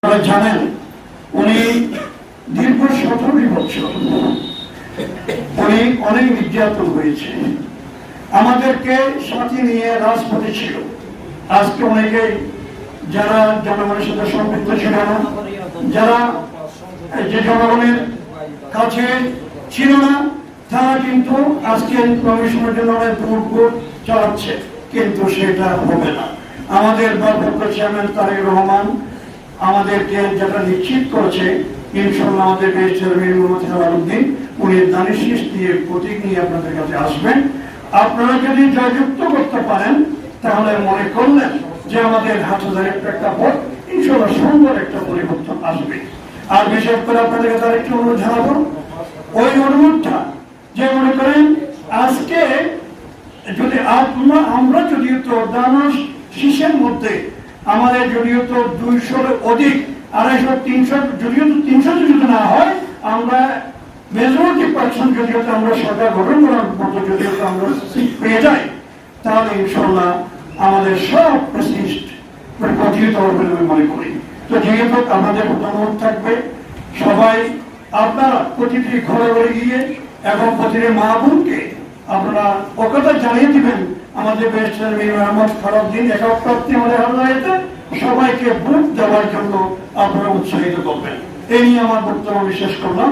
আপনারা জানেন উনি দীর্ঘ 17 বছর উনি অনেক নির্যাতন হয়েছে, আমাদেরকে সাথে নিয়ে রাজপথে ছিল। আজকে অনেকে যারা জনগণের সাথে সম্পৃক্ত ছিল না, যারা যে জনগণের কাছে ছিল না, তারা কিন্তু আজকে কমিশনের জন্য অনেক দুর্ভোগ চালাচ্ছে, কিন্তু সেটা হবে না। আমাদের ভারপ্রাপ্ত চেয়ারম্যান তারেক রহমান আমাদেরকে যেটা নিশ্চিত করেছে, ইনশাআল্লাহ আমাদের চেয়ারম্যান মোহাম্মদ হেলালুদ্দিন উনি দানের শীষ দিয়ে প্রতীক নিয়ে আপনাদের কাছে আসবেন। আপনারা যদি জয়যুক্ত করতে পারেন তাহলে মনে করলেন যে আমাদের হাটহাজারের প্রেক্ষাপট ইনশাআল্লাহ সুন্দর একটা পরিবর্তন আসবে। আর বিশেষ করে আপনাদের কাছে আরেকটি অনুরোধ জানাবো, ওই অনুরোধটা যে মনে করেন আজকে যদি আমরা যদিও তো দানের শীষের মধ্যে আমাদের যদিও তো 200-এর অধিক, 250-300, যদিও তো 300 যদি না হয়, আমরা মেজরিটি পার্সেন্ট যদিও তো আমরা সরকার গঠন করার মতো যদিও তো আমরা পেয়ে যাই, তাহলে ইনশাল্লাহ আমাদের সব প্রেসিস্ট প্রতিহিত হবে বলে আমি মনে করি। তো যেহেতু আমাদের অনুরোধ থাকবে, সবাই আপনারা প্রতিটি ঘরে ঘরে গিয়ে এবং প্রতিটি মা বোনকে আপনারা ওকথা জানিয়ে দিবেন আমাদের খারাপদিন একক প্রাপ্তি আমাদের হাতে, সবাইকে ভোট দেওয়ার জন্য আপনারা উৎসাহিত করবেন। এই নিয়ে আমার বক্তব্য শেষ করলাম।